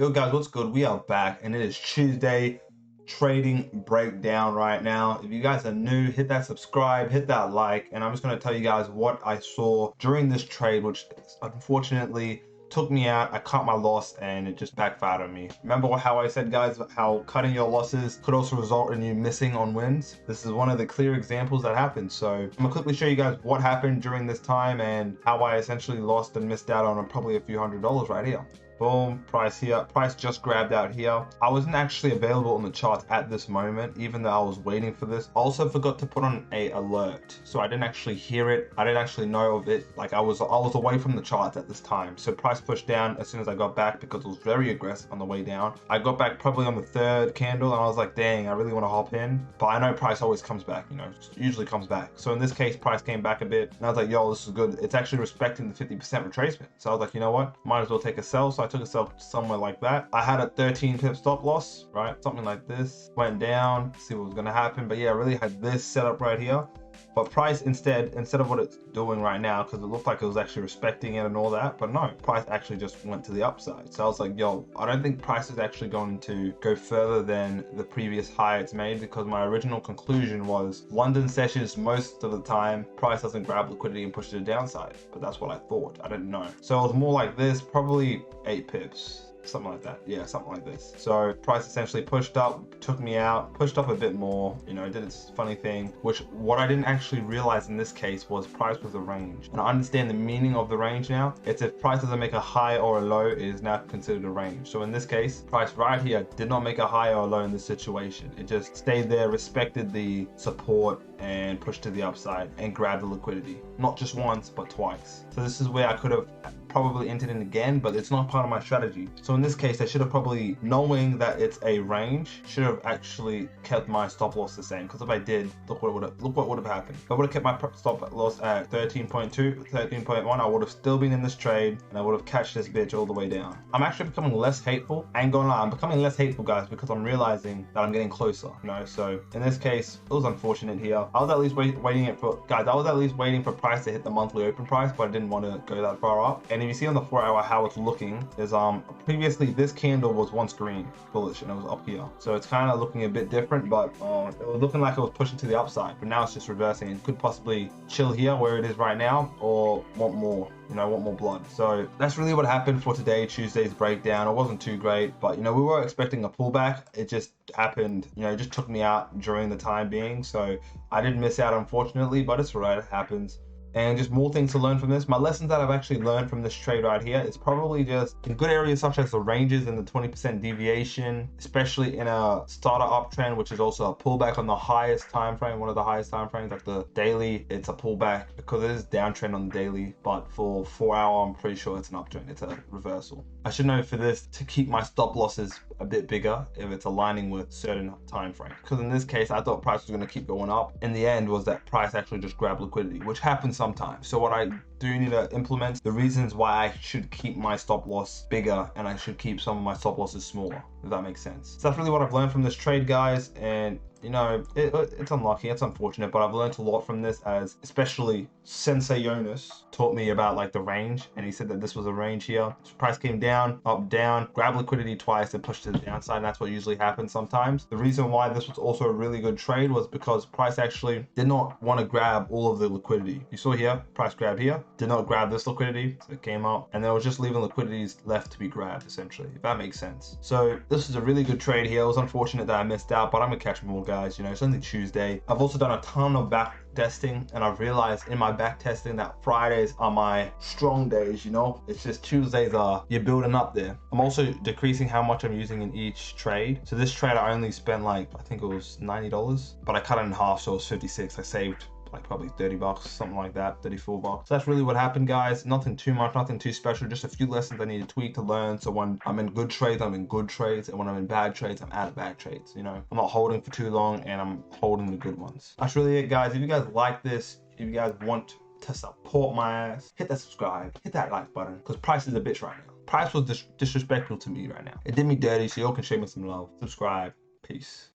Yo guys, what's good? We are back and it is Tuesday trading breakdown right now. If you guys are new, hit that subscribe, hit that like, and I'm just going to tell you guys what I saw during this trade, which unfortunately took me out. I cut my loss and it just backfired on me. Remember how I said, guys, how cutting your losses could also result in you missing on wins? This is one of the clear examples that happened. So I'm gonna quickly show you guys what happened during this time and how I essentially lost and missed out on probably a few $100s right here. Boom, price here. Price just grabbed out here. I wasn't actually available on the charts at this moment, even though I was waiting for this. I also forgot to put on a alert, so I didn't actually hear it. I didn't actually know of it. Like I was away from the charts at this time. So price pushed down as soon as I got back because it was very aggressive on the way down. I got back probably on the third candle and I was like, dang, I really want to hop in. But I know price always comes back, you know, usually comes back. So in this case, price came back a bit and I was like, yo, this is good. It's actually respecting the 50% retracement. So I was like, you know what? Might as well take a sell. So I took a sell somewhere like that. I had a 13 pip stop loss, right? Something like this. Went down, see what was going to happen. But yeah, I really had this set up right here. But price instead of what it's doing right now, because it looked like it was actually respecting it and all that, but no, price actually just went to the upside. So I was like, yo, I don't think price is actually going to go further than the previous high it's made, because my original conclusion was London sessions most of the time, price doesn't grab liquidity and push to the downside. But that's what I thought. I didn't know. So it was more like this, probably 8 pips. Something like that. Yeah, something like this. So price essentially pushed up, took me out, pushed up a bit more, you know, did its funny thing, which what I didn't actually realize in this case was price was a range. And I understand the meaning of the range now. It's if price doesn't make a high or a low, it is now considered a range. So in this case, price right here did not make a high or a low in this situation. It just stayed there, respected the support and pushed to the upside and grabbed the liquidity. Not just once, but twice. So this is where I could have probably entered in again, but it's not part of my strategy. So in this case, I should have probably, knowing that it's a range, should have actually kept my stop loss the same. Because if I did, look what would have happened. If I would have kept my stop loss at 13.2, 13.1, I would have still been in this trade and I would have catched this bitch all the way down. I'm actually becoming less hateful. I ain't gonna lie, I'm becoming less hateful, guys, because I'm realizing that I'm getting closer, you know? So in this case, it was unfortunate here. I was at least waiting for price to hit the monthly open price, but I didn't want to go that far up. And if you see on the 4-hour how it's looking is previously this candle was once green bullish and it was up here, so it's kind of looking a bit different, but it was looking like it was pushing to the upside, but now it's just reversing. It could possibly chill here where it is right now or want more, you know, want more blood. So that's really what happened for today, Tuesday's breakdown. It wasn't too great, but you know, we were expecting a pullback. It just happened, you know, it just took me out during the time being, so I did miss out unfortunately, but it's alright, it happens. And just more things to learn from this. My lessons that I've actually learned from this trade right here is probably just in good areas such as the ranges and the 20% deviation, especially in a starter uptrend, which is also a pullback on the highest time frame, one of the highest time frames, like the daily. It's a pullback because it is downtrend on the daily, but for 4-hour, I'm pretty sure it's an uptrend. It's a reversal. I should know for this to keep my stop losses a bit bigger if it's aligning with certain time frame. Because in this case, I thought price was going to keep going up. In the end, was that price actually just grabbed liquidity, which happens sometimes. So what I do need to implement the reasons why I should keep my stop loss bigger and I should keep some of my stop losses smaller, if that makes sense. So that's really what I've learned from this trade, guys. And you know, it's unlucky, it's unfortunate, but I've learned a lot from this, as especially Sensei Jonas taught me about like the range, and he said that this was a range here. So price came down, up, down, grabbed liquidity twice and pushed to the downside, and that's what usually happens sometimes. The reason why this was also a really good trade was because price actually did not want to grab all of the liquidity. You saw here, price grabbed here, did not grab this liquidity, so it came up, and there was just leaving liquidities left to be grabbed, essentially, if that makes sense. So this is a really good trade here. It was unfortunate that I missed out, but I'm gonna catch more, guys. You know, it's only Tuesday. I've also done a ton of back testing, and I've realized in my back testing that Fridays are my strong days. You know, it's just Tuesdays are, you're building up there. I'm also decreasing how much I'm using in each trade. So this trade I only spent like, I think it was $90, but I cut it in half, so it was 56. I saved like probably 30 bucks, something like that, 34 bucks. So that's really what happened, guys. Nothing too much, nothing too special, just a few lessons I need to tweak to learn. So when I'm in good trades, I'm in good trades, and when I'm in bad trades, I'm out of bad trades. You know, I'm not holding for too long and I'm holding the good ones. That's really it, guys. If you guys like this, if you guys want to support my ass, hit that subscribe, hit that like button, because price is a bitch right now. Price was disrespectful to me right now. It did me dirty, so y'all can show me some love. Subscribe. Peace.